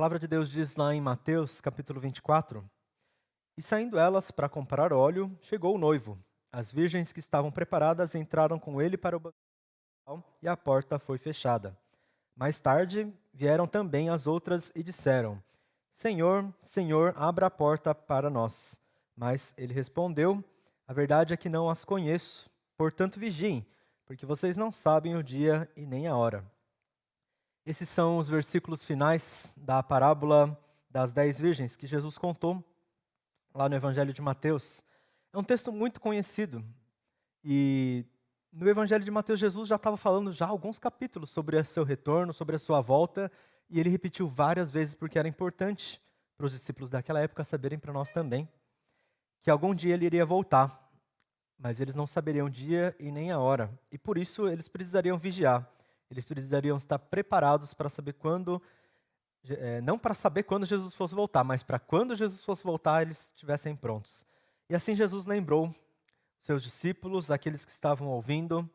A palavra de Deus diz lá em Mateus, capítulo 24: E saindo elas para comprar óleo, chegou o noivo. As virgens que estavam preparadas entraram com ele para o banquete e a porta foi fechada. Mais tarde vieram também as outras e disseram: Senhor, Senhor, abra a porta para nós. Mas ele respondeu: A verdade é que não as conheço. Portanto, vigiem, porque vocês não sabem o dia e nem a hora. Esses são os versículos finais da parábola das 10 virgens que Jesus contou lá no Evangelho de Mateus. É um texto muito conhecido e no Evangelho de Mateus Jesus já estava falando já alguns capítulos sobre o seu retorno, sobre a sua volta, e ele repetiu várias vezes porque era importante para os discípulos daquela época saberem, para nós também, que algum dia ele iria voltar, mas eles não saberiam o dia e nem a hora, e por isso eles precisariam vigiar, eles precisariam estar preparados para saber quando, não para saber quando Jesus fosse voltar, mas para quando Jesus fosse voltar eles estivessem prontos. E assim Jesus lembrou seus discípulos, aqueles que estavam ouvindo,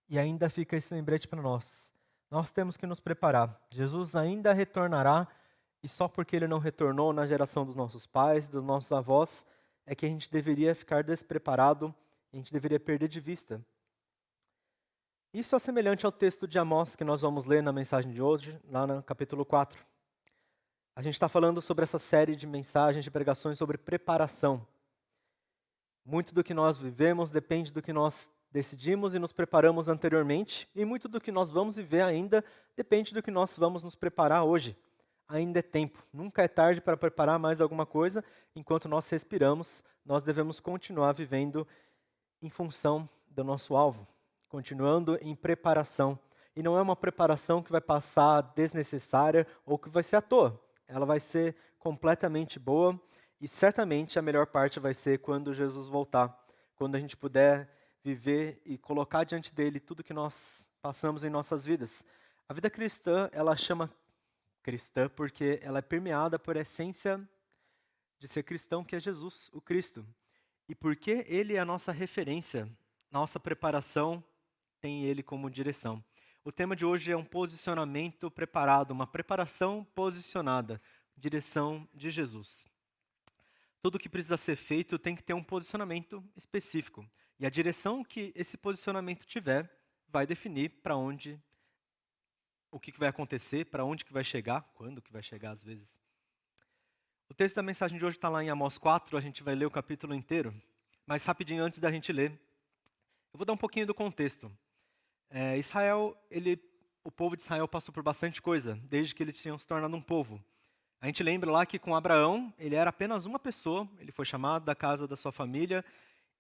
e ainda fica esse lembrete para nós. Nós temos que nos preparar. Jesus ainda retornará, e só porque ele não retornou na geração dos nossos pais, dos nossos avós, é que a gente deveria ficar despreparado, a gente deveria perder de vista. Isso é semelhante ao texto de Amós que nós vamos ler na mensagem de hoje, lá no capítulo 4. A gente está falando sobre essa série de mensagens, de pregações sobre preparação. Muito do que nós vivemos depende do que nós decidimos e nos preparamos anteriormente, e muito do que nós vamos viver ainda depende do que nós vamos nos preparar hoje. Ainda é tempo, nunca é tarde para preparar mais alguma coisa. Enquanto nós respiramos, nós devemos continuar vivendo em função do nosso alvo, continuando em preparação. E não é uma preparação que vai passar desnecessária ou que vai ser à toa. Ela vai ser completamente boa. E certamente a melhor parte vai ser quando Jesus voltar, quando a gente puder viver e colocar diante dele tudo que nós passamos em nossas vidas. A vida cristã, ela chama cristã porque ela é permeada por a essência de ser cristão, que é Jesus, o Cristo. E porque ele é a nossa referência, nossa preparação tem ele como direção. O tema de hoje é um posicionamento preparado, uma preparação posicionada, direção de Jesus. Tudo que precisa ser feito tem que ter um posicionamento específico. E a direção que esse posicionamento tiver vai definir para onde, o que vai acontecer, para onde que vai chegar, quando que vai chegar às vezes. O texto da mensagem de hoje está lá em Amós 4, a gente vai ler o capítulo inteiro. Mas rapidinho antes da gente ler, eu vou dar um pouquinho do contexto. O povo de Israel passou por bastante coisa, desde que eles tinham se tornado um povo. A gente lembra lá que com Abraão, ele era apenas uma pessoa, ele foi chamado da casa da sua família,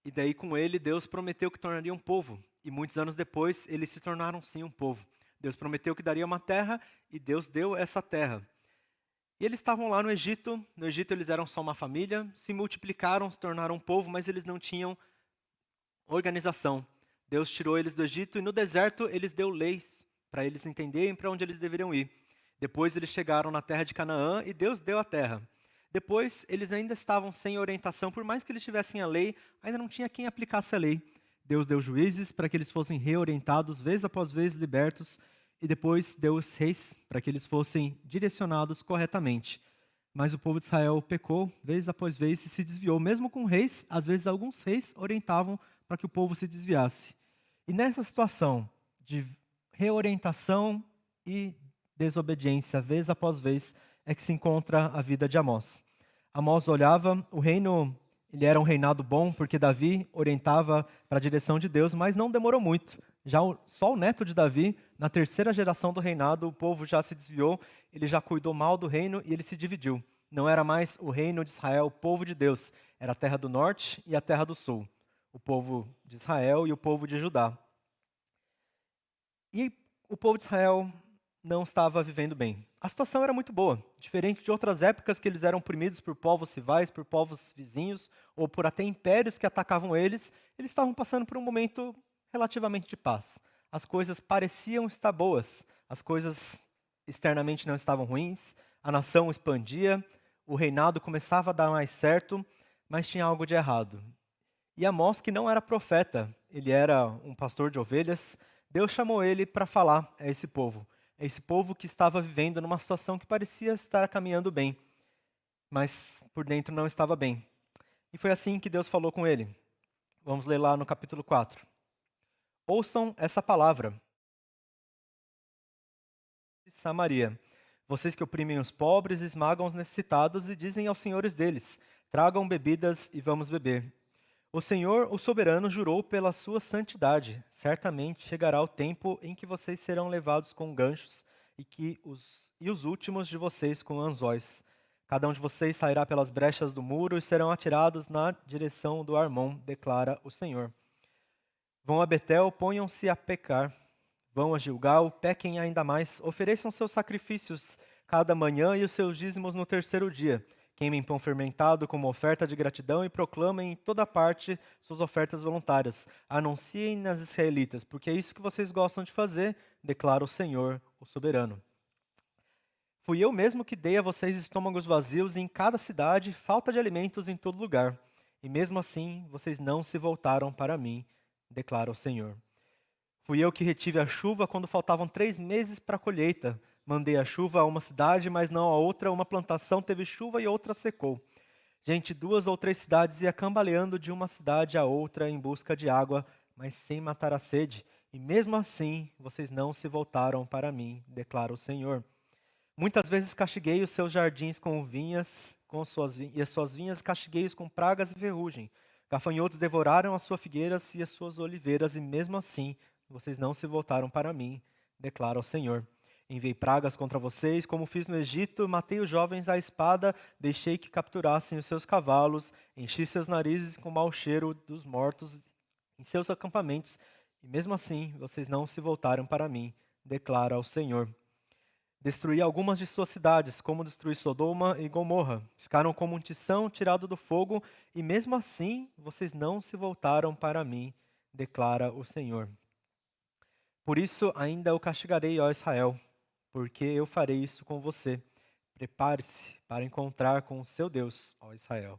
e daí com ele Deus prometeu que tornaria um povo. E muitos anos depois, eles se tornaram sim um povo. Deus prometeu que daria uma terra, e Deus deu essa terra. E eles estavam lá no Egito eles eram só uma família, se multiplicaram, se tornaram um povo, mas eles não tinham organização. Deus tirou eles do Egito, e no deserto eles deu leis, para eles entenderem para onde eles deveriam ir. Depois eles chegaram na terra de Canaã e Deus deu a terra. Depois eles ainda estavam sem orientação, por mais que eles tivessem a lei, ainda não tinha quem aplicasse a lei. Deus deu juízes para que eles fossem reorientados, vez após vez libertos, e depois deu os reis para que eles fossem direcionados corretamente. Mas o povo de Israel pecou, vez após vez, e se desviou. Mesmo com reis, às vezes alguns reis orientavam para que o povo se desviasse. E nessa situação de reorientação e desobediência, vez após vez, é que se encontra a vida de Amós. Amós olhava, o reino, ele era um reinado bom, porque Davi orientava para a direção de Deus, mas não demorou muito. Só o neto de Davi, na terceira geração do reinado, o povo já se desviou, ele já cuidou mal do reino e ele se dividiu. Não era mais o reino de Israel, o povo de Deus, era a terra do norte e a terra do sul. O povo de Israel e o povo de Judá. E o povo de Israel não estava vivendo bem. A situação era muito boa, diferente de outras épocas que eles eram oprimidos por povos rivais, por povos vizinhos, ou por até impérios que atacavam eles, eles estavam passando por um momento relativamente de paz. As coisas pareciam estar boas, as coisas externamente não estavam ruins, a nação expandia, o reinado começava a dar mais certo, mas tinha algo de errado. E Amós, que não era profeta, ele era um pastor de ovelhas, Deus chamou ele para falar a esse povo. Esse povo que estava vivendo numa situação que parecia estar caminhando bem, mas por dentro não estava bem. E foi assim que Deus falou com ele. Vamos ler lá no capítulo 4. Ouçam essa palavra de Samaria. Vocês que oprimem os pobres, esmagam os necessitados e dizem aos senhores deles: tragam bebidas e vamos beber. O Senhor, o soberano, jurou pela sua santidade: certamente chegará o tempo em que vocês serão levados com ganchos e os últimos de vocês com anzóis. Cada um de vocês sairá pelas brechas do muro e serão atirados na direção do Armon, declara o Senhor. Vão a Betel, ponham-se a pecar. Vão a Gilgal, pequem ainda mais, ofereçam seus sacrifícios cada manhã e os seus dízimos no terceiro dia. Queimem pão fermentado como oferta de gratidão e proclamem em toda parte suas ofertas voluntárias. Anunciem nas israelitas, porque é isso que vocês gostam de fazer, declara o Senhor, o soberano. Fui eu mesmo que dei a vocês estômagos vazios em cada cidade, falta de alimentos em todo lugar. E mesmo assim, vocês não se voltaram para mim, declara o Senhor. Fui eu que retive a chuva quando faltavam 3 meses para a colheita. Mandei a chuva a uma cidade, mas não a outra. Uma plantação teve chuva e outra secou. Gente, 2 ou 3 cidades ia cambaleando de uma cidade a outra em busca de água, mas sem matar a sede. E mesmo assim, vocês não se voltaram para mim, declara o Senhor. Muitas vezes castiguei os seus jardins com vinhas, e as suas vinhas castiguei-os com pragas e ferrugem. Gafanhotos devoraram as suas figueiras e as suas oliveiras, e mesmo assim vocês não se voltaram para mim, declara o Senhor. Enviei pragas contra vocês, como fiz no Egito, matei os jovens à espada, deixei que capturassem os seus cavalos, enchi seus narizes com mau cheiro dos mortos em seus acampamentos, e mesmo assim vocês não se voltaram para mim, declara o Senhor. Destruí algumas de suas cidades, como destruí Sodoma e Gomorra. Ficaram como um tição tirado do fogo, e mesmo assim vocês não se voltaram para mim, declara o Senhor. Por isso ainda o castigarei, ó Israel, porque eu farei isso com você. Prepare-se para encontrar com o seu Deus, ó Israel.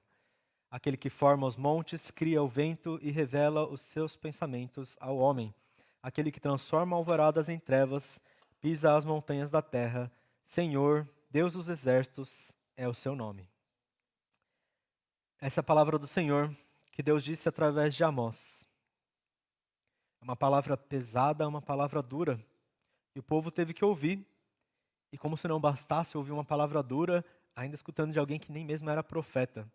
Aquele que forma os montes, cria o vento e revela os seus pensamentos ao homem. Aquele que transforma alvoradas em trevas, pisa as montanhas da terra. Senhor, Deus dos exércitos, é o seu nome. Essa é a palavra do Senhor que Deus disse através de Amós. É uma palavra pesada, uma palavra dura. E o povo teve que ouvir. E como se não bastasse ouvir uma palavra dura, ainda escutando de alguém que nem mesmo era profeta.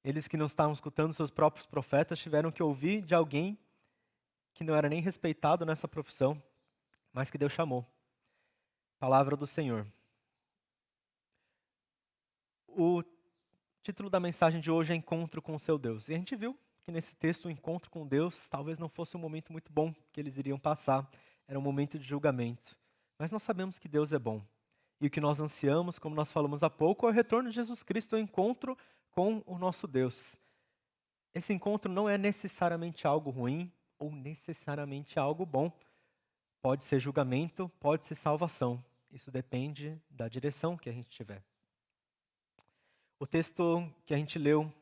Eles que não estavam escutando seus próprios profetas tiveram que ouvir de alguém que não era nem respeitado nessa profissão, mas que Deus chamou. Palavra do Senhor. O título da mensagem de hoje é Encontro com o seu Deus. E a gente viu que nesse texto o encontro com Deus talvez não fosse um momento muito bom que eles iriam passar. Era um momento de julgamento. Mas nós sabemos que Deus é bom. E o que nós ansiamos, como nós falamos há pouco, é o retorno de Jesus Cristo, o encontro com o nosso Deus. Esse encontro não é necessariamente algo ruim ou necessariamente algo bom. Pode ser julgamento, pode ser salvação. Isso depende da direção que a gente tiver. O texto que a gente leu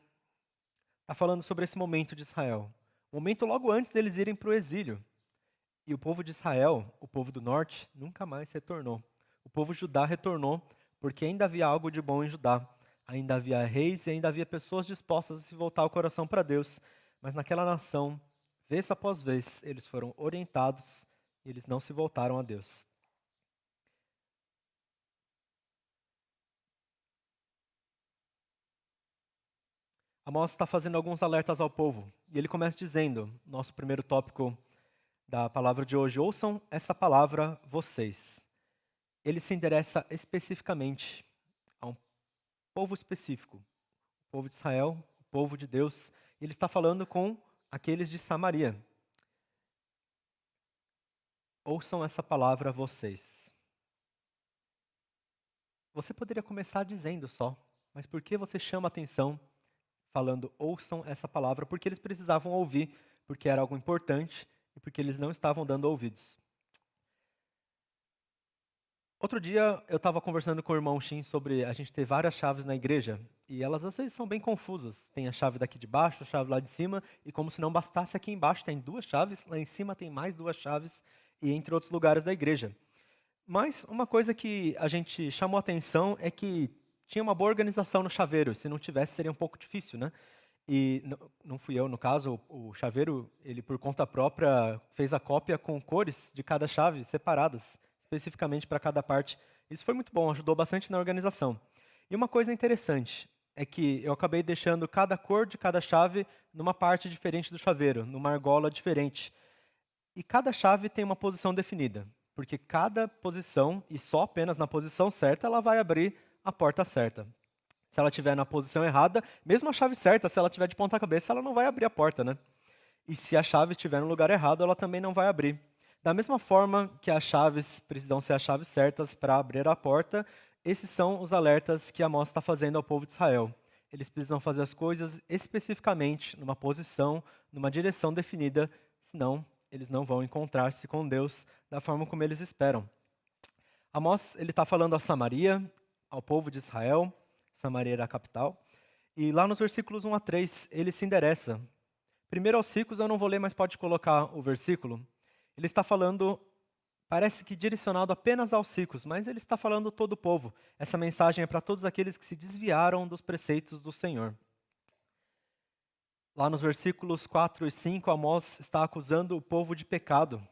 está falando sobre esse momento de Israel. O momento logo antes deles irem para o exílio. E o povo de Israel, o povo do norte, nunca mais retornou. O povo de Judá retornou porque ainda havia algo de bom em Judá. Ainda havia reis e ainda havia pessoas dispostas a se voltar o coração para Deus. Mas naquela nação, vez após vez, eles foram orientados e eles não se voltaram a Deus. Amós está fazendo alguns alertas ao povo. E ele começa dizendo, nosso primeiro tópico da palavra de hoje, ouçam essa palavra vocês. Ele se endereça especificamente a um povo específico. O povo de Israel, o povo de Deus. E ele está falando com aqueles de Samaria. Ouçam essa palavra vocês. Você poderia começar dizendo só, mas por que você chama atenção falando ouçam essa palavra? Porque eles precisavam ouvir, porque era algo importante e porque eles não estavam dando ouvidos. Outro dia eu estava conversando com o irmão Shin sobre a gente ter várias chaves na igreja e elas às vezes são bem confusas. Tem a chave daqui de baixo, a chave lá de cima e como se não bastasse aqui embaixo tem 2 chaves, lá em cima tem mais 2 chaves e entre outros lugares da igreja. Mas uma coisa que a gente chamou atenção é que tinha uma boa organização no chaveiro. Se não tivesse, seria um pouco difícil, né? E não fui eu, no caso, o chaveiro, ele por conta própria fez a cópia com cores de cada chave separadas, especificamente para cada parte. Isso foi muito bom, ajudou bastante na organização. E uma coisa interessante é que eu acabei deixando cada cor de cada chave numa parte diferente do chaveiro, numa argola diferente. E cada chave tem uma posição definida, porque cada posição, e só apenas na posição certa, ela vai abrir a porta certa. Se ela estiver na posição errada, mesmo a chave certa, se ela estiver de ponta cabeça, ela não vai abrir a porta, né? E se a chave estiver no lugar errado, ela também não vai abrir. Da mesma forma que as chaves precisam ser as chaves certas para abrir a porta, esses são os alertas que Amós está fazendo ao povo de Israel. Eles precisam fazer as coisas especificamente, numa posição, numa direção definida, senão eles não vão encontrar-se com Deus da forma como eles esperam. Amós ele está falando a Samaria, ao povo de Israel. Samaria era a capital. E lá nos versículos 1 a 3, ele se endereça. Primeiro aos ricos, eu não vou ler, mas pode colocar o versículo. Ele está falando, parece que direcionado apenas aos ricos, mas ele está falando todo o povo. Essa mensagem é para todos aqueles que se desviaram dos preceitos do Senhor. Lá nos versículos 4 e 5, Amós está acusando o povo de pecado.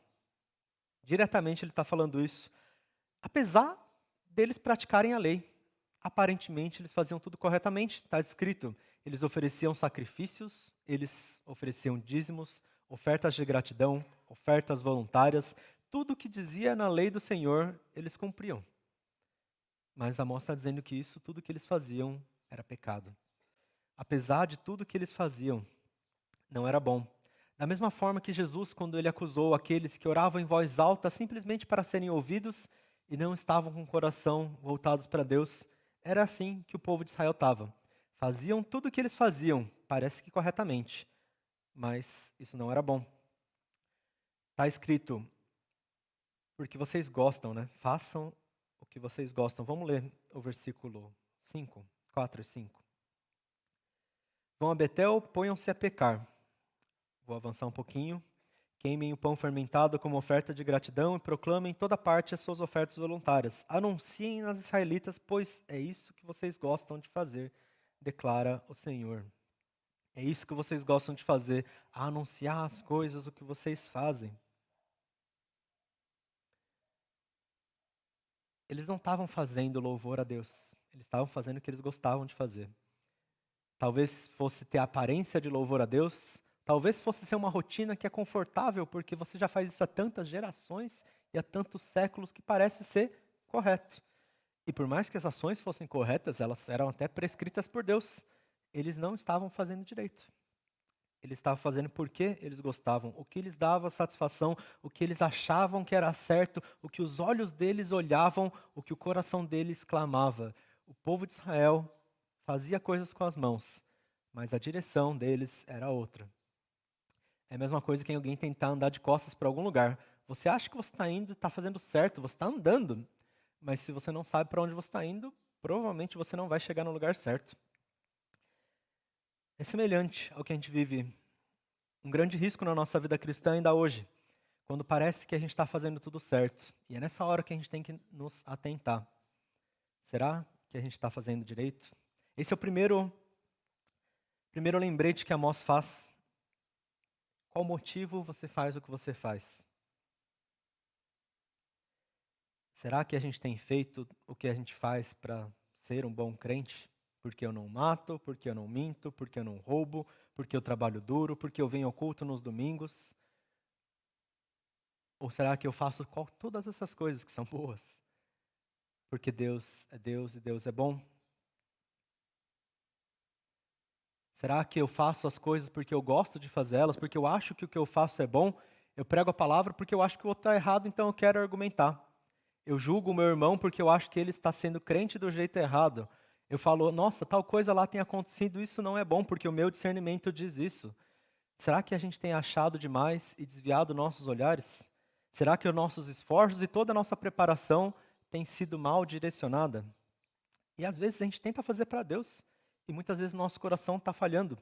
Diretamente ele está falando isso. Apesar deles praticarem a lei, aparentemente eles faziam tudo corretamente, está escrito. Eles ofereciam sacrifícios, eles ofereciam dízimos, ofertas de gratidão, ofertas voluntárias, tudo o que dizia na lei do Senhor, eles cumpriam. Mas Amós está dizendo que isso, tudo que eles faziam, era pecado. Apesar de tudo que eles faziam, não era bom. Da mesma forma que Jesus, quando ele acusou aqueles que oravam em voz alta simplesmente para serem ouvidos e não estavam com o coração voltados para Deus, era assim que o povo de Israel estava. Faziam tudo o que eles faziam, parece que corretamente, mas isso não era bom. Está escrito, porque vocês gostam, né? Façam o que vocês gostam. Vamos ler o versículo 5, 4 e 5. Vão a Betel, ponham-se a pecar. Vou avançar um pouquinho. Queimem o pão fermentado como oferta de gratidão e proclamem em toda parte as suas ofertas voluntárias. Anunciem nas israelitas, pois é isso que vocês gostam de fazer, declara o Senhor. É isso que vocês gostam de fazer, anunciar as coisas, o que vocês fazem. Eles não estavam fazendo louvor a Deus, eles estavam fazendo o que eles gostavam de fazer. Talvez fosse ter a aparência de louvor a Deus, talvez fosse ser uma rotina que é confortável, porque você já faz isso há tantas gerações e há tantos séculos que parece ser correto. E por mais que as ações fossem corretas, elas eram até prescritas por Deus. Eles não estavam fazendo direito. Eles estavam fazendo porque eles gostavam, o que lhes dava satisfação, o que eles achavam que era certo, o que os olhos deles olhavam, o que o coração deles clamava. O povo de Israel fazia coisas com as mãos, mas a direção deles era outra. É a mesma coisa que alguém tentar andar de costas para algum lugar. Você acha que você está indo, está fazendo certo, você está andando, mas se você não sabe para onde você está indo, provavelmente você não vai chegar no lugar certo. É semelhante ao que a gente vive, um grande risco na nossa vida cristã ainda hoje, quando parece que a gente está fazendo tudo certo. E é nessa hora que a gente tem que nos atentar. Será que a gente está fazendo direito? Esse é o primeiro lembrete que Amós faz. Qual motivo você faz o que você faz? Será que a gente tem feito o que a gente faz para ser um bom crente? Porque eu não mato, porque eu não minto, porque eu não roubo, porque eu trabalho duro, porque eu venho ao culto nos domingos? Ou será que eu faço todas essas coisas que são boas? Porque Deus é Deus e Deus é bom? Será que eu faço as coisas porque eu gosto de fazê-las, porque eu acho que o que eu faço é bom? Eu prego a palavra porque eu acho que o outro está errado, então eu quero argumentar. Eu julgo o meu irmão porque eu acho que ele está sendo crente do jeito errado. Eu falo, nossa, tal coisa lá tem acontecido, isso não é bom, porque o meu discernimento diz isso. Será que a gente tem achado demais e desviado nossos olhares? Será que os nossos esforços e toda a nossa preparação tem sido mal direcionada? E às vezes a gente tenta fazer para Deus, e muitas vezes nosso coração está falhando.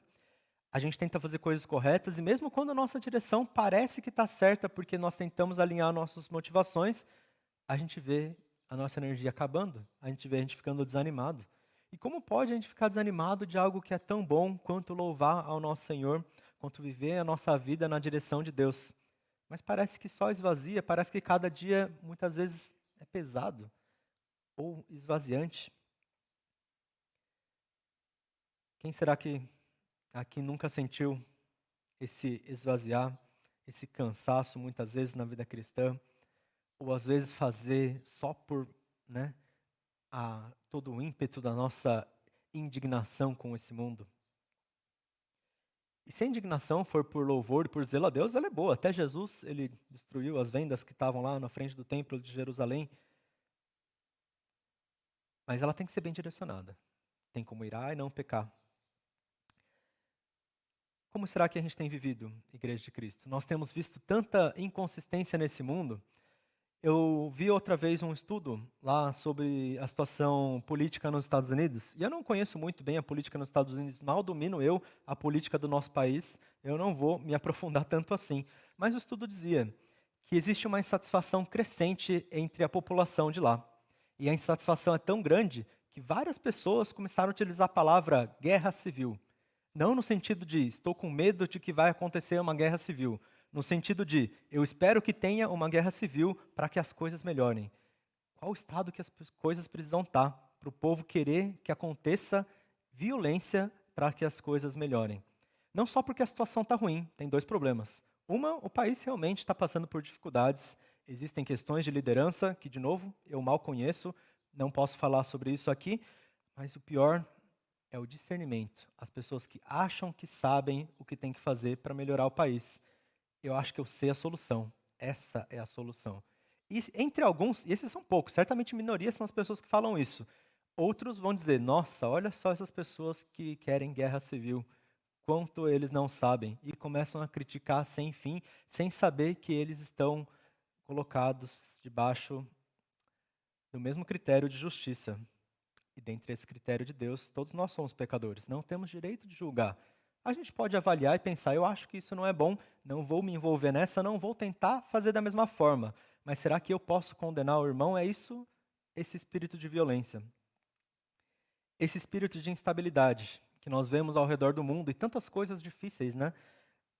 A gente tenta fazer coisas corretas, e mesmo quando a nossa direção parece que está certa, porque nós tentamos alinhar nossas motivações, a gente vê a nossa energia acabando, a gente vê a gente ficando desanimado. E como pode a gente ficar desanimado de algo que é tão bom quanto louvar ao nosso Senhor, quanto viver a nossa vida na direção de Deus? Mas parece que só esvazia, parece que cada dia muitas vezes é pesado ou esvaziante. Quem será que aqui nunca sentiu esse esvaziar, esse cansaço muitas vezes na vida cristã, ou às vezes fazer só por, né, todo o ímpeto da nossa indignação com esse mundo? E se a indignação for por louvor e por zelo a Deus, ela é boa. Até Jesus, ele destruiu as vendas que estavam lá na frente do templo de Jerusalém, mas ela tem que ser bem direcionada. Tem como irar e não pecar. Como será que a gente tem vivido, Igreja de Cristo? Nós temos visto tanta inconsistência nesse mundo. Eu vi outra vez um estudo lá sobre a situação política nos Estados Unidos, e eu não conheço muito bem a política nos Estados Unidos, mal domino eu a política do nosso país, eu não vou me aprofundar tanto assim. Mas o estudo dizia que existe uma insatisfação crescente entre a população de lá. E a insatisfação é tão grande que várias pessoas começaram a utilizar a palavra guerra civil. Não no sentido de estou com medo de que vai acontecer uma guerra civil, no sentido de eu espero que tenha uma guerra civil para que as coisas melhorem. Qual o estado que as coisas precisam estar para o povo querer que aconteça violência para que as coisas melhorem? Não só porque a situação está ruim, tem dois problemas. Uma, o país realmente está passando por dificuldades, existem questões de liderança que, de novo, eu mal conheço, não posso falar sobre isso aqui, mas o pior é o discernimento. As pessoas que acham que sabem o que tem que fazer para melhorar o país. Eu acho que eu sei a solução. Essa é a solução. E entre alguns, e esses são poucos, certamente minorias são as pessoas que falam isso. Outros vão dizer: nossa, olha só essas pessoas que querem guerra civil, quanto eles não sabem. E começam a criticar sem fim, sem saber que eles estão colocados debaixo do mesmo critério de justiça. E dentre esse critério de Deus, todos nós somos pecadores, não temos direito de julgar. A gente pode avaliar e pensar, eu acho que isso não é bom, não vou me envolver nessa, não vou tentar fazer da mesma forma. Mas será que eu posso condenar o irmão? É isso, esse espírito de violência. Esse espírito de instabilidade que nós vemos ao redor do mundo e tantas coisas difíceis, né?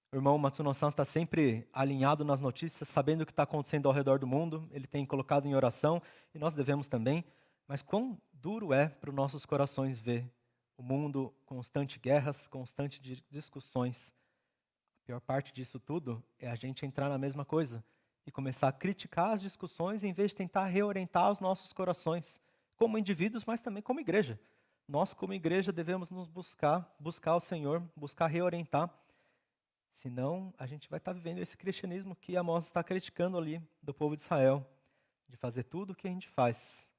O irmão Matsuno-san está sempre alinhado nas notícias, sabendo o que está acontecendo ao redor do mundo, ele tem colocado em oração, e nós devemos também. Mas quão duro é para os nossos corações ver o mundo constante guerras, constante discussões. A pior parte disso tudo é a gente entrar na mesma coisa e começar a criticar as discussões em vez de tentar reorientar os nossos corações, como indivíduos, mas também como igreja. Nós, como igreja, devemos nos buscar o Senhor, buscar reorientar. Senão, a gente vai estar vivendo esse cristianismo que Amós está criticando ali do povo de Israel, de fazer tudo o que a gente faz,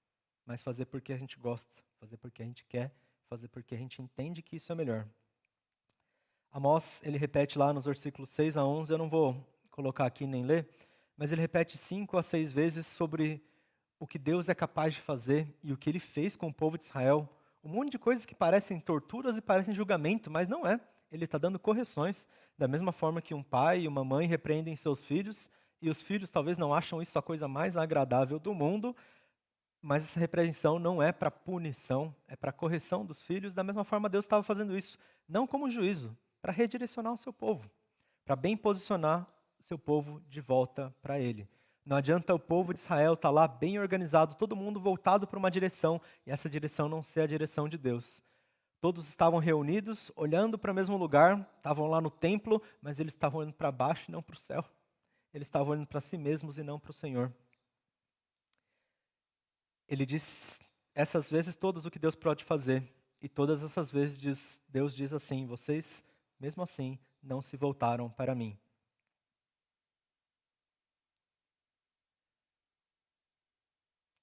mas fazer porque a gente gosta, fazer porque a gente quer, fazer porque a gente entende que isso é melhor. Amós, ele repete lá nos versículos 6 a 11, eu não vou colocar aqui nem ler, mas ele repete 5 a 6 vezes sobre o que Deus é capaz de fazer e o que ele fez com o povo de Israel. Um monte de coisas que parecem torturas e parecem julgamento, mas não é. Ele está dando correções, da mesma forma que um pai e uma mãe repreendem seus filhos, e os filhos talvez não acham isso a coisa mais agradável do mundo, mas essa repreensão não é para punição, é para correção dos filhos. Da mesma forma, Deus estava fazendo isso, não como juízo, para redirecionar o seu povo, para bem posicionar o seu povo de volta para Ele. Não adianta o povo de Israel estar lá bem organizado, todo mundo voltado para uma direção, e essa direção não ser a direção de Deus. Todos estavam reunidos, olhando para o mesmo lugar, estavam lá no templo, mas eles estavam olhando para baixo e não para o céu. Eles estavam olhando para si mesmos e não para o Senhor. Ele diz essas vezes todas o que Deus pode fazer. E todas essas vezes Deus diz assim: vocês, mesmo assim, não se voltaram para mim.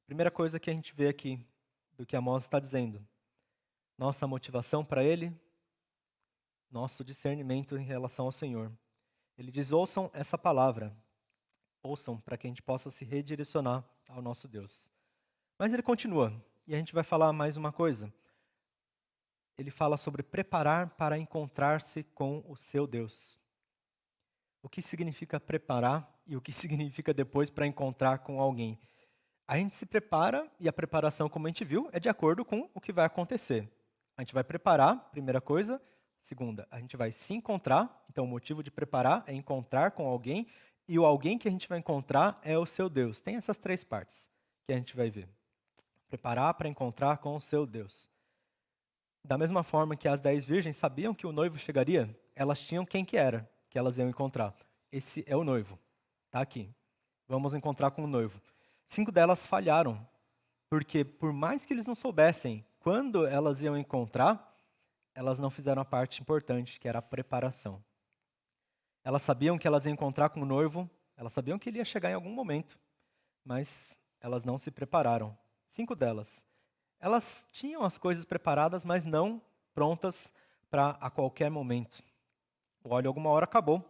Primeira coisa que a gente vê aqui, do que Amós está dizendo. Nossa motivação para ele, nosso discernimento em relação ao Senhor. Ele diz: ouçam essa palavra. Ouçam para que a gente possa se redirecionar ao nosso Deus. Mas ele continua, e a gente vai falar mais uma coisa. Ele fala sobre preparar para encontrar-se com o seu Deus. O que significa preparar e o que significa depois para encontrar com alguém? A gente se prepara e a preparação, como a gente viu, é de acordo com o que vai acontecer. A gente vai preparar, primeira coisa. Segunda, a gente vai se encontrar. Então, o motivo de preparar é encontrar com alguém. E o alguém que a gente vai encontrar é o seu Deus. Tem essas três partes que a gente vai ver. Preparar para encontrar com o seu Deus. Da mesma forma que as 10 virgens sabiam que o noivo chegaria, elas tinham quem que era, que elas iam encontrar. Esse é o noivo. Está aqui. Vamos encontrar com o noivo. 5 delas falharam, porque por mais que eles não soubessem quando elas iam encontrar, elas não fizeram a parte importante, que era a preparação. Elas sabiam que elas iam encontrar com o noivo, elas sabiam que ele ia chegar em algum momento, mas elas não se prepararam. 5 delas. Elas tinham as coisas preparadas, mas não prontas para a qualquer momento. O óleo alguma hora acabou.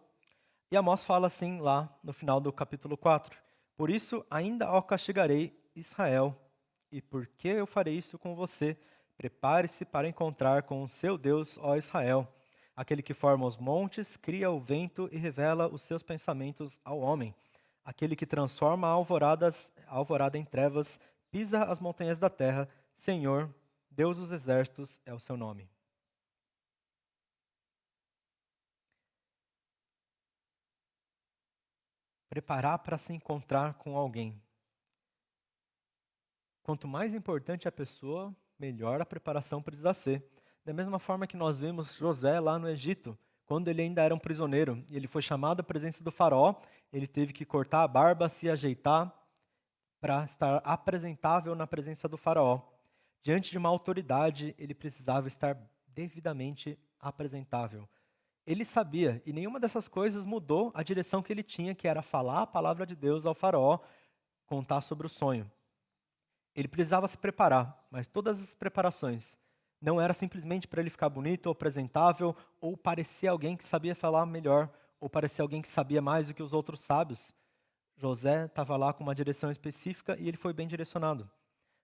E Amós fala assim lá no final do capítulo 4. Por isso ainda o castigarei, Israel. E por que eu farei isso com você? Prepare-se para encontrar com o seu Deus, ó Israel. Aquele que forma os montes, cria o vento e revela os seus pensamentos ao homem. Aquele que transforma a alvorada em trevas, pisa as montanhas da terra. Senhor, Deus dos exércitos é o seu nome. Preparar para se encontrar com alguém. Quanto mais importante a pessoa, melhor a preparação precisa ser. Da mesma forma que nós vimos José lá no Egito, quando ele ainda era um prisioneiro, e ele foi chamado à presença do faraó, ele teve que cortar a barba, se ajeitar, para estar apresentável na presença do faraó. Diante de uma autoridade, ele precisava estar devidamente apresentável. Ele sabia, e nenhuma dessas coisas mudou a direção que ele tinha, que era falar a palavra de Deus ao faraó, contar sobre o sonho. Ele precisava se preparar, mas todas as preparações não era simplesmente para ele ficar bonito ou apresentável, ou parecer alguém que sabia falar melhor, ou parecer alguém que sabia mais do que os outros sábios. José estava lá com uma direção específica e ele foi bem direcionado.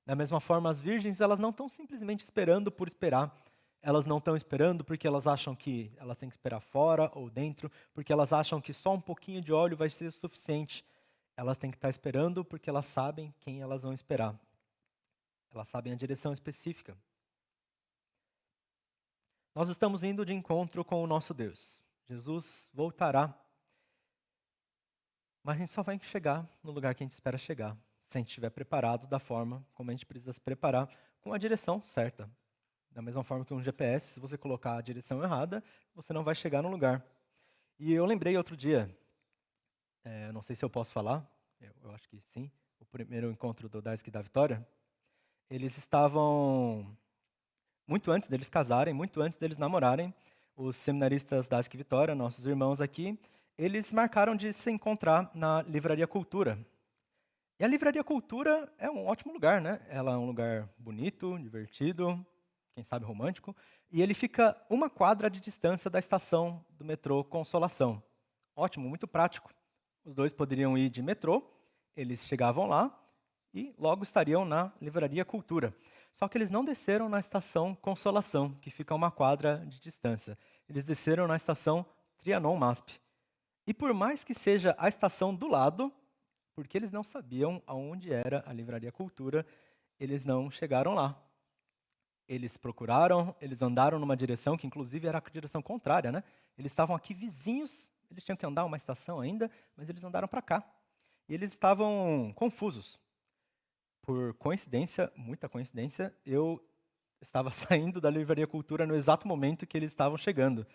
Da mesma forma, as virgens, elas não estão simplesmente esperando por esperar. Elas não estão esperando porque elas acham que elas têm que esperar fora ou dentro, porque elas acham que só um pouquinho de óleo vai ser suficiente. Elas têm que estar esperando porque elas sabem quem elas vão esperar. Elas sabem a direção específica. Nós estamos indo de encontro com o nosso Deus. Jesus voltará. Mas a gente só vai chegar no lugar que a gente espera chegar, se a gente estiver preparado da forma como a gente precisa se preparar, com a direção certa. Da mesma forma que um GPS, se você colocar a direção errada, você não vai chegar no lugar. E eu lembrei outro dia, não sei se eu posso falar, eu acho que sim, o primeiro encontro do Daisky da Vitória, eles estavam, muito antes deles casarem, muito antes deles namorarem, os seminaristas Daisky Vitória, nossos irmãos aqui, eles marcaram de se encontrar na Livraria Cultura. E a Livraria Cultura é um ótimo lugar, né? Ela é um lugar bonito, divertido, quem sabe romântico, e ele fica 1 quadra de distância da estação do metrô Consolação. Ótimo, muito prático. Os dois poderiam ir de metrô, eles chegavam lá e logo estariam na Livraria Cultura. Só que eles não desceram na estação Consolação, que fica a 1 quadra de distância. Eles desceram na estação Trianon MASP. E por mais que seja a estação do lado, porque eles não sabiam aonde era a Livraria Cultura, eles não chegaram lá. Eles procuraram, eles andaram numa direção que inclusive era a direção contrária, né? Eles estavam aqui vizinhos, eles tinham que andar uma estação ainda, mas eles andaram para cá. E eles estavam confusos. Por coincidência, muita coincidência, eu estava saindo da Livraria Cultura no exato momento que eles estavam chegando.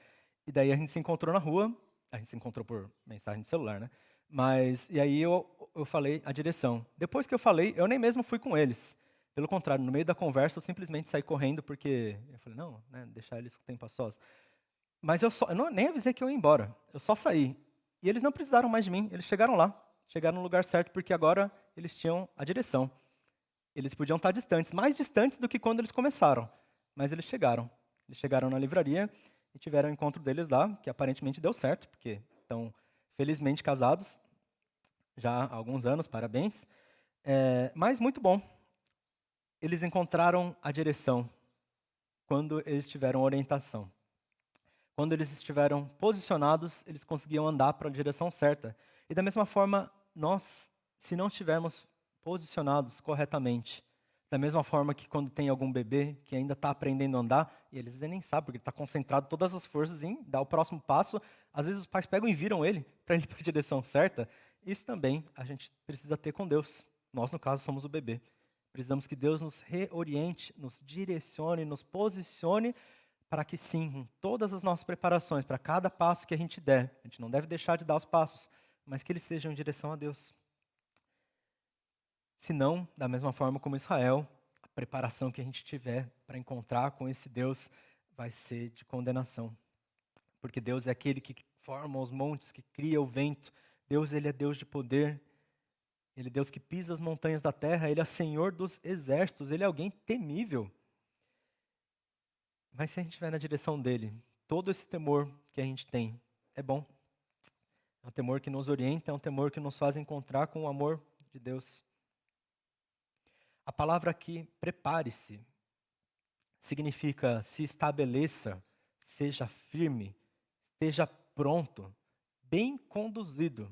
E daí a gente se encontrou na rua, a gente se encontrou por mensagem de celular, né? Mas, e aí eu falei a direção. Depois que eu falei, eu nem mesmo fui com eles. Pelo contrário, no meio da conversa eu simplesmente saí correndo porque eu falei, não, né, deixar eles com o tempo a sós. Mas nem avisei que eu ia embora. Eu só saí. E eles não precisaram mais de mim, eles chegaram lá. Chegaram no lugar certo porque agora eles tinham a direção. Eles podiam estar distantes, mais distantes do que quando eles começaram. Mas eles chegaram. Eles chegaram na livraria e tiveram o encontro deles lá, que aparentemente deu certo, porque estão felizmente casados já há alguns anos, parabéns. Mas muito bom. Eles encontraram a direção quando eles tiveram orientação. Quando eles estiveram posicionados, eles conseguiam andar para a direção certa. E da mesma forma, nós, se não estivermos posicionados corretamente. Da mesma forma que quando tem algum bebê que ainda está aprendendo a andar, e eles nem sabem, porque ele está concentrado todas as forças em dar o próximo passo, às vezes os pais pegam e viram ele para ele ir para a direção certa. Isso também a gente precisa ter com Deus. Nós, no caso, somos o bebê. Precisamos que Deus nos reoriente, nos direcione, nos posicione para que sim, em todas as nossas preparações, para cada passo que a gente der, a gente não deve deixar de dar os passos, mas que eles sejam em direção a Deus. Se não, da mesma forma como Israel, a preparação que a gente tiver para encontrar com esse Deus vai ser de condenação. Porque Deus é aquele que forma os montes, que cria o vento. Deus, ele é Deus de poder. Ele é Deus que pisa as montanhas da terra. Ele é Senhor dos exércitos. Ele é alguém temível. Mas se a gente estiver na direção dele, todo esse temor que a gente tem é bom. É um temor que nos orienta, é um temor que nos faz encontrar com o amor de Deus. A palavra aqui, prepare-se, significa se estabeleça, seja firme, esteja pronto, bem conduzido,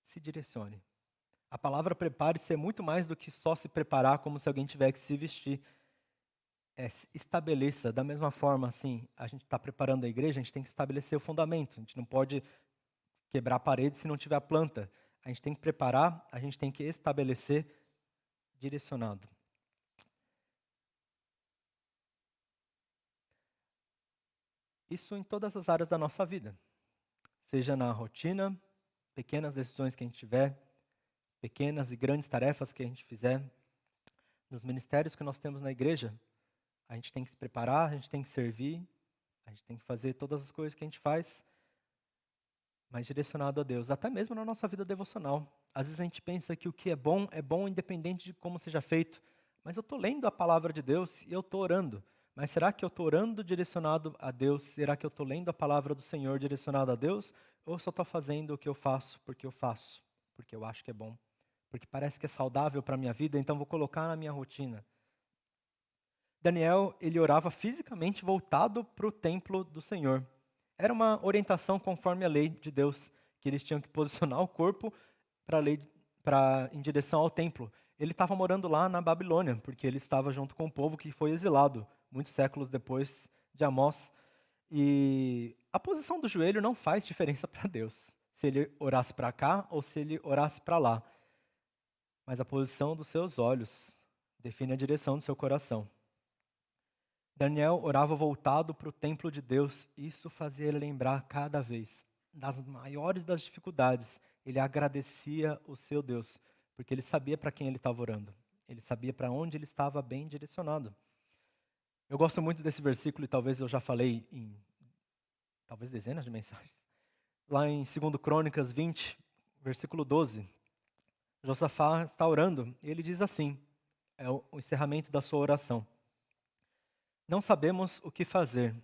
se direcione. A palavra prepare-se é muito mais do que só se preparar como se alguém tiver que se vestir. Se estabeleça, da mesma forma, assim, a gente está preparando a igreja, a gente tem que estabelecer o fundamento. A gente não pode quebrar a parede se não tiver a planta. A gente tem que preparar, a gente tem que estabelecer direcionado. Isso em todas as áreas da nossa vida. Seja na rotina, pequenas decisões que a gente tiver, pequenas e grandes tarefas que a gente fizer, nos ministérios que nós temos na igreja, a gente tem que se preparar, a gente tem que servir, a gente tem que fazer todas as coisas que a gente faz, mas direcionado a Deus, até mesmo na nossa vida devocional. Às vezes a gente pensa que o que é bom independente de como seja feito, mas eu estou lendo a palavra de Deus e eu estou orando. Mas será que eu estou orando direcionado a Deus? Será que eu estou lendo a palavra do Senhor direcionado a Deus? Ou só estou fazendo o que eu faço, porque eu acho que é bom, porque parece que é saudável para a minha vida, então vou colocar na minha rotina. Daniel, ele orava fisicamente voltado para o templo do Senhor. Era uma orientação conforme a lei de Deus, que eles tinham que posicionar o corpo em direção ao templo. Ele estava morando lá na Babilônia, porque ele estava junto com o povo que foi exilado, muitos séculos depois de Amós. E a posição do joelho não faz diferença para Deus, se ele orasse para cá ou se ele orasse para lá. Mas a posição dos seus olhos define a direção do seu coração. Daniel orava voltado para o templo de Deus. Isso fazia ele lembrar cada vez das maiores das dificuldades. Ele agradecia o seu Deus, porque ele sabia para quem ele estava orando. Ele sabia para onde ele estava bem direcionado. Eu gosto muito desse versículo e talvez eu já falei em talvez dezenas de mensagens. Lá em 2 Crônicas 20, versículo 12, Josafá está orando e ele diz assim, é o encerramento da sua oração. Não sabemos o que fazer,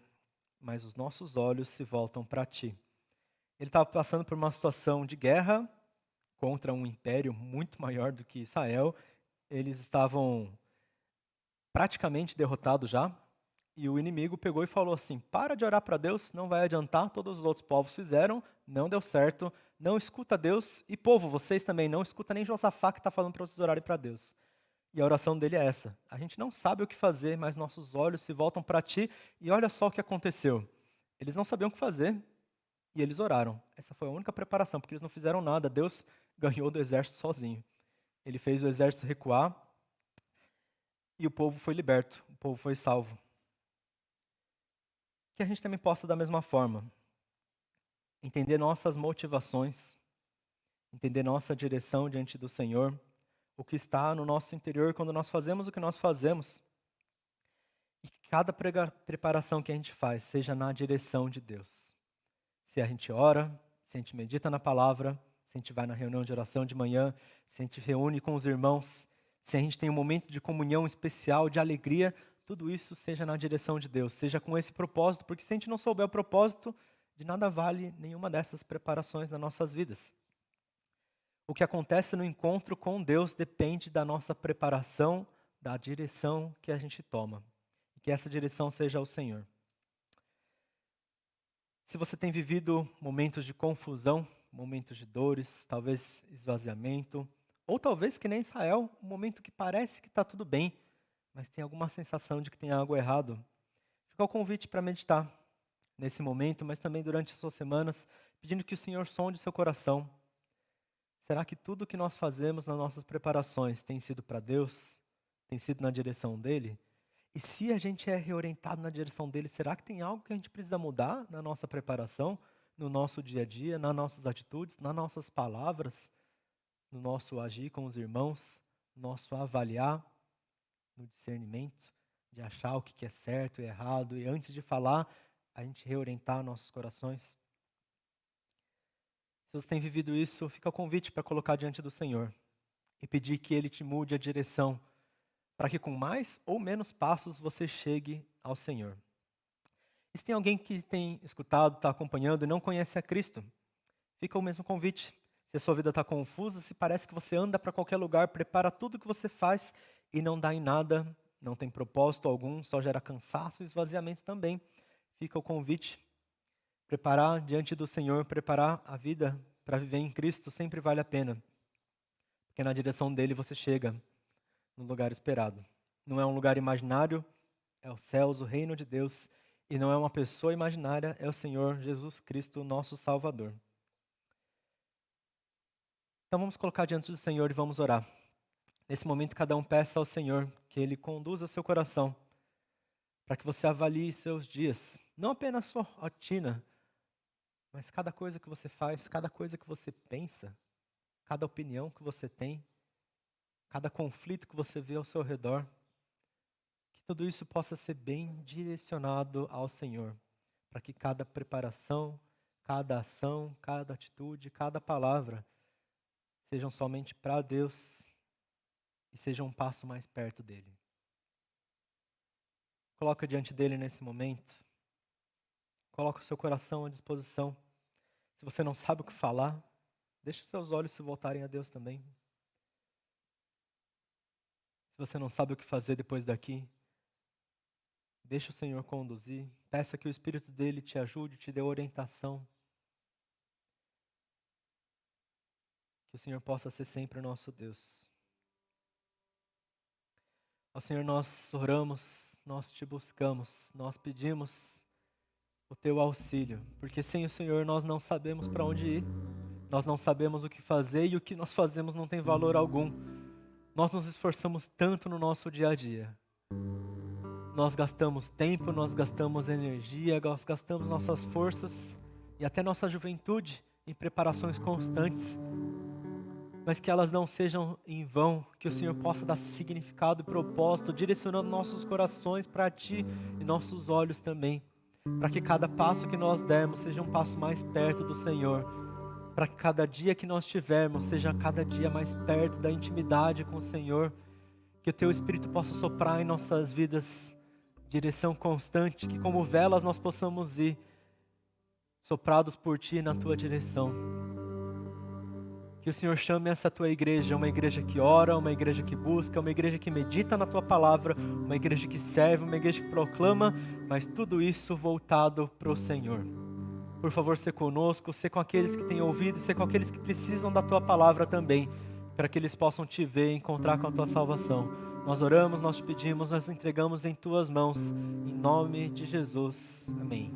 mas os nossos olhos se voltam para ti. Ele estava passando por uma situação de guerra contra um império muito maior do que Israel. Eles estavam praticamente derrotados já. E o inimigo pegou e falou assim, para de orar para Deus, não vai adiantar, todos os outros povos fizeram, não deu certo, não escuta Deus. E povo, vocês também não escuta nem Josafá que está falando para vocês orarem para Deus. E a oração dele é essa, a gente não sabe o que fazer, mas nossos olhos se voltam para ti, e olha só o que aconteceu. Eles não sabiam o que fazer, e eles oraram. Essa foi a única preparação, porque eles não fizeram nada, Deus ganhou do exército sozinho. Ele fez o exército recuar, e o povo foi liberto, o povo foi salvo. Que a gente também possa, da mesma forma, entender nossas motivações, entender nossa direção diante do Senhor, o que está no nosso interior quando nós fazemos o que nós fazemos. E que cada preparação que a gente faz seja na direção de Deus. Se a gente ora, se a gente medita na palavra, se a gente vai na reunião de oração de manhã, se a gente reúne com os irmãos, se a gente tem um momento de comunhão especial, de alegria, tudo isso seja na direção de Deus, seja com esse propósito, porque se a gente não souber o propósito, de nada vale nenhuma dessas preparações nas nossas vidas. O que acontece no encontro com Deus depende da nossa preparação, da direção que a gente toma. E que essa direção seja o Senhor. Se você tem vivido momentos de confusão, momentos de dores, talvez esvaziamento, Ou talvez que nem Israel, um momento que parece que está tudo bem, mas tem alguma sensação de que tem algo errado. Fica o convite para meditar nesse momento, mas também durante as suas semanas, pedindo que o Senhor sonde seu coração. Será que tudo que nós fazemos nas nossas preparações tem sido para Deus? Tem sido na direção dEle? E se a gente é reorientado na direção dEle, será que tem algo que a gente precisa mudar na nossa preparação, no nosso dia a dia, nas nossas atitudes, nas nossas palavras, no nosso agir com os irmãos, no nosso avaliar, no discernimento, de achar o que é certo e errado, e antes de falar, a gente reorientar nossos corações? Se você tem vivido isso, fica o convite para colocar diante do Senhor e pedir que Ele te mude a direção, para que com mais ou menos passos você chegue ao Senhor. E se tem alguém que tem escutado, está acompanhando e não conhece a Cristo, fica o mesmo convite. Se a sua vida está confusa, se parece que você anda para qualquer lugar, prepara tudo que você faz e não dá em nada, não tem propósito algum, só gera cansaço e esvaziamento também, fica o convite. Preparar diante do Senhor, preparar a vida para viver em Cristo sempre vale a pena. Porque na direção dele você chega no lugar esperado. Não é um lugar imaginário, é os céus, o reino de Deus. E não é uma pessoa imaginária, é o Senhor Jesus Cristo, nosso Salvador. Então vamos colocar diante do Senhor e vamos orar. Nesse momento, cada um peça ao Senhor que Ele conduza seu coração, para que você avalie seus dias. Não apenas sua rotina, mas cada coisa que você faz, cada coisa que você pensa, cada opinião que você tem, cada conflito que você vê ao seu redor, que tudo isso possa ser bem direcionado ao Senhor, para que cada preparação, cada ação, cada atitude, cada palavra sejam somente para Deus e sejam um passo mais perto dEle. Coloca diante dEle nesse momento. Coloca o seu coração à disposição. Se você não sabe o que falar, deixe seus olhos se voltarem a Deus também. Se você não sabe o que fazer depois daqui, deixe o Senhor conduzir. Peça que o Espírito dele te ajude, te dê orientação. Que o Senhor possa ser sempre o nosso Deus. Ó Senhor, nós oramos, nós te buscamos, nós pedimos o teu auxílio, porque sem o Senhor nós não sabemos para onde ir, nós não sabemos o que fazer e o que nós fazemos não tem valor algum. Nós nos esforçamos tanto no nosso dia a dia. Nós gastamos tempo, nós gastamos energia, nós gastamos nossas forças e até nossa juventude em preparações constantes, mas que elas não sejam em vão, que o Senhor possa dar significado e propósito, direcionando nossos corações para Ti e nossos olhos também, para que cada passo que nós dermos seja um passo mais perto do Senhor, para que cada dia que nós tivermos seja cada dia mais perto da intimidade com o Senhor, que o Teu Espírito possa soprar em nossas vidas direção constante, que como velas nós possamos ir soprados por Ti na Tua direção. Que o Senhor chame essa Tua igreja, uma igreja que ora, uma igreja que busca, uma igreja que medita na Tua palavra, uma igreja que serve, uma igreja que proclama, mas tudo isso voltado para o Senhor. Por favor, ser conosco, ser com aqueles que têm ouvido, ser com aqueles que precisam da Tua palavra também, para que eles possam Te ver e encontrar com a Tua salvação. Nós oramos, nós te pedimos, nós entregamos em Tuas mãos, em nome de Jesus. Amém.